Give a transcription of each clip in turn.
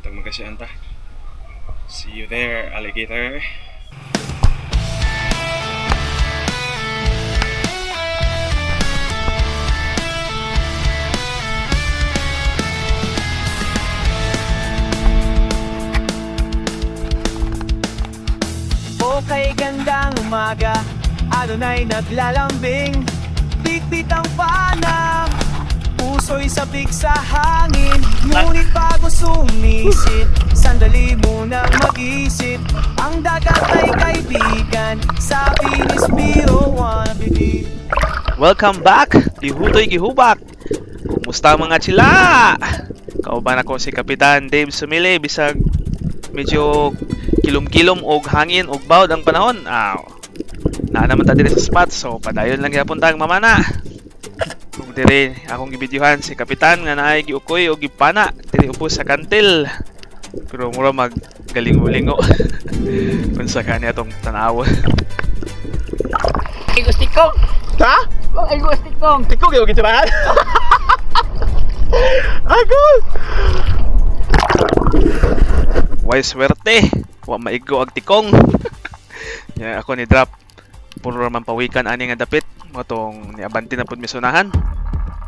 Tag magkasyan ta. See you there, alligator. Okay, gandang umaga, adunay naglalambing. Bitbit ang panam, puso'y sabik sa hangin. Ngunit bago sumisid, sandali munang mag-isip. Ang dagat ay kaibigan, sabi ni Spiro wanna believe. Welcome back, Lihutoy Gihubak. Kumusta mga chila? Kauban ako si Kapitan Dave Sumile. Bisag medyo kilom-kilom og hangin og bawd ang panahon. Na naman ta diri sa spot, so padayon lang gyapon tang mamana. Kung diri akong gibidyohan si Kapitan nga naay giukoy og gipana diri upos sa kantil. Pero mura maggalingo-lingo. Unsa kani atong tanaw. Tikong! Ha? Ay, tikong! Tikog yung gitirahan? Agol! Way swerte, wa maigo ag tikong. Ya ako ni drop puro man pawikan ani nga dapit motong niabanti na pud misunahan.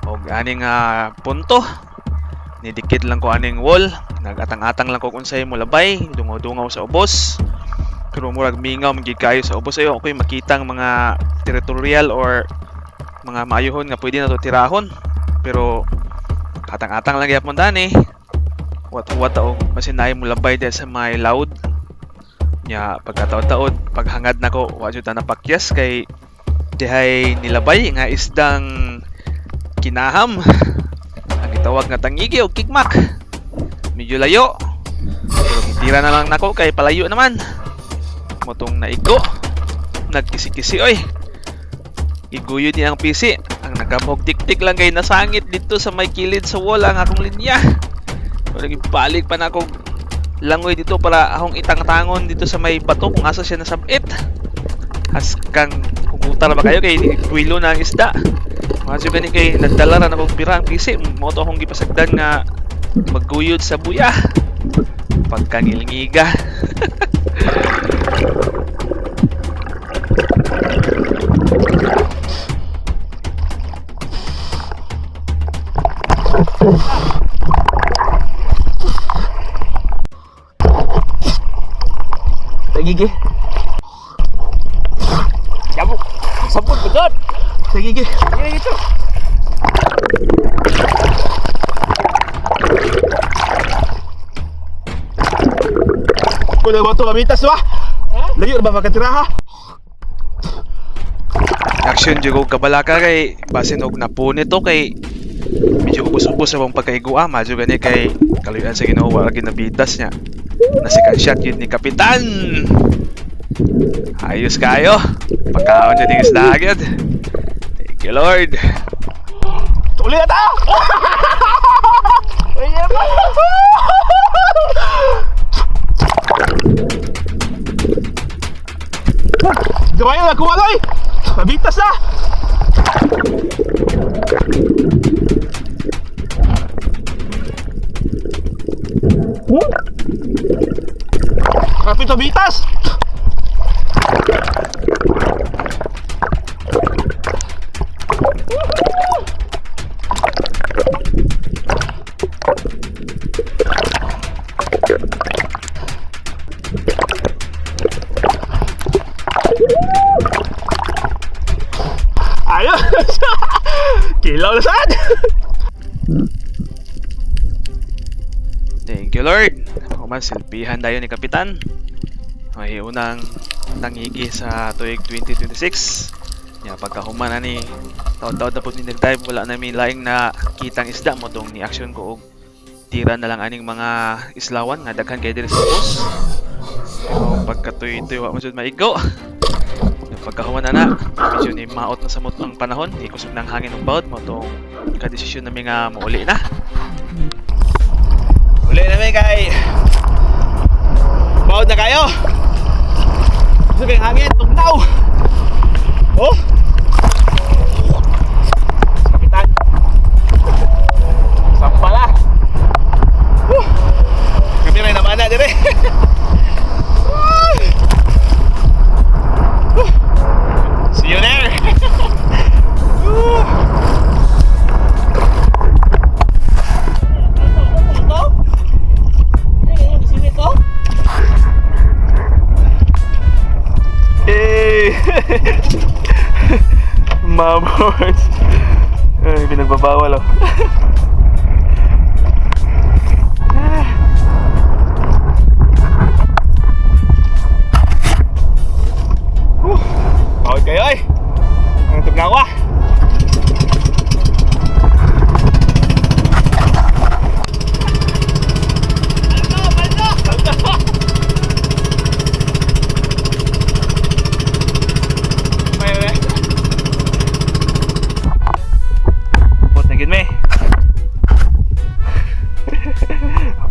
Og ani nga punto. Nidikit lang ko aning wall, nagatang-atang lang ko unsay mo labay, dungaw-dungaw sa ubos. Pero murag mingaw magig kayo sa ubos ayo ako'y makitang mga territorial or mga maayuhon nga pwede na to tirahon. Pero katang-atang lang gyapon dani. Wat-wat og masinay mo labay dahil sa may loud. Nya pagkataon-taon paghangad nako wa jud ta napakyas kay dihay nilabay nga isdang kinaham. Ang gitawag nga tangigi o kigmak. Medyo layo. Pero gitira na lang nako kay palayo naman. Motong naigo. Nagkisi-kisi oy. Iguyod niya ang pisi. Ang nakamog tik-tik lang kay nasangit dito sa may kilid sa wall ang akong linya. So nagibalik pa na akong langoy dito para akong itang-tangon dito sa may bato kung asa siya nasabit. Haskang kukuta na ba kayo kay tuwilo na ang isda. Mga gani kay nagdala na akong pira ang pisi. Moto akong gipasagdan nga magguyod sa buya. Pagkangilngiga. Tagigi. Yabo! Sabot ko doon! Tagigi. Yan ito! Kung nagbato mamitas wa? Layo na ba makatiraha? Action jud og kabalaka kay basin og napunit to kay medyo ubos-ubos sa bang pagkaigua. Madyo gani kay kaluyan sa Ginoo wa lagi nabitas niya. Nasikan shot yun ni Kapitan. Ayos kayo. Pagkaon dyan yung isda agad. Thank you Lord. Tuloy na tayo! Ay, yan ba? Gawin na kumaloy! Mabitas na! Kapit bitas! Ayos! Kilaw na saan! Thank you Lord. Ako man silpihan dayon ni Kapitan. May unang tangigi sa tuig 2026. Ya pagkahuman na ni taon-taon na po ni nag-dive wala na may laing na kitang isda mo tong ni action ko og tira na lang aning mga islawan nga daghan kay diri sa post. Pero pagkatuy-tuy wa mo jud maigo. Pagkahuman na medyo ni maot na sa ang panahon, ikusog ng hangin ng bawd mo tong kadesisyon namin nga mauli na. Uli na may kay bawod na kayo! Gusto kayong hangin, tugnaw! Oh! Kapitan! Saan pala? mga boards. Ay, pinagbabawal oh. Bawal kayo ay. Nantog na ako ah.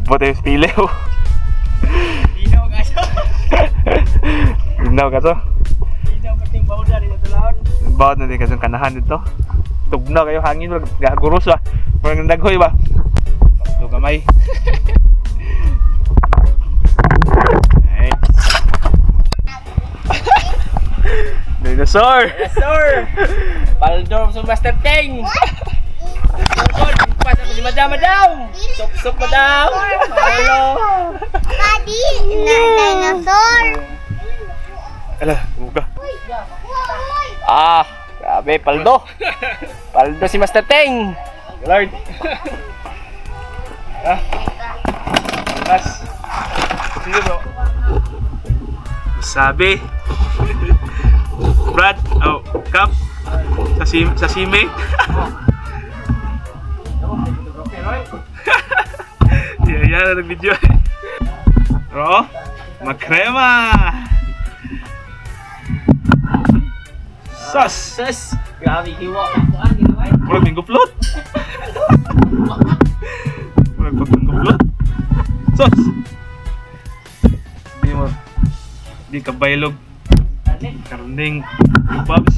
Buti yung stilew. Linaw kaso. Linaw ka to. Linaw pating bawda dito sa laot. Bawat na din kasong kanahan dito. Tugnaw kayo hangin. Gagurus ba? Parang naghoy ba? Pagto kamay. Dinosaur! Yes sir! Paldor sa Master Ting! Sukod! Pas ako si Madam! Sup Madam! Hello! Daddy, dinosaur. Ala, buka. Ah! Grabe, Paldo! Paldo si Master Ting! Lord! Ah! Las! Sige bro! Sabi! Brad! Oh, Cap! Sa sime! Yan na nag-video eh. Bro, makrema! Sus! Sus! Grabe, hiwa! Murag minggo plot! Murag pag-minggo plot! Sus! Di ka baylog. Karning Bobs.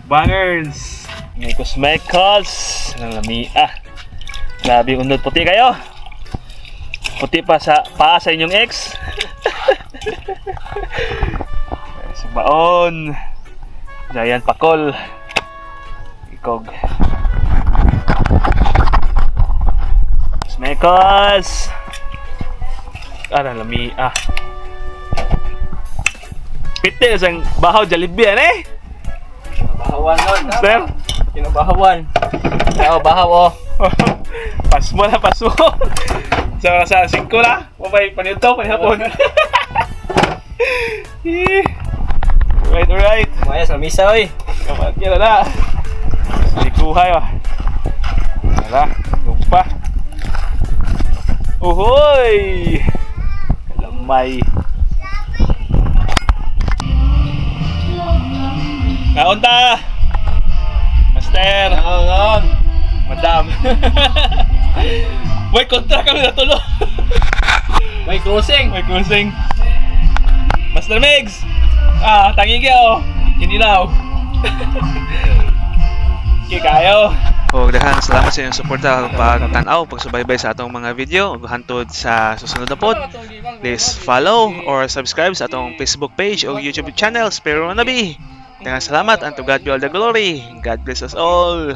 Bangers! May cosmecals ng lamia. Grabe, undod puti kayo. Puti pa sa paa sa inyong ex. Sa baon. Giant pakol. Ikog. Cosmecals. Lamia. Piti isang bahaw Jollibee eh. Bahawan nun! Sir? Kinabahawan! Bahaw, bahaw oh! Pasmo na, pasmo. Sa 5 na. Mabay, panito, panihapon. Alright. Mayas, lamisa oy! Kamat yan na. Likuhay ba? Wala, lumpa. Uhoy! Kalamay. Naunta! Master! Ngayon! Madam! May kontra kami natulo! May closing! May cruising! Master Migs! Tangi kayo! Kinilaw! Kikayo! O, daghang salamat sa inyong suporta pag-tanaw, pagsubaybay sa atong mga video. Hantod sa susunod na pod. Please follow or subscribe sa atong Facebook page o YouTube channel, Spero Manabi. Daghang salamat and to God be all the glory. God bless us all.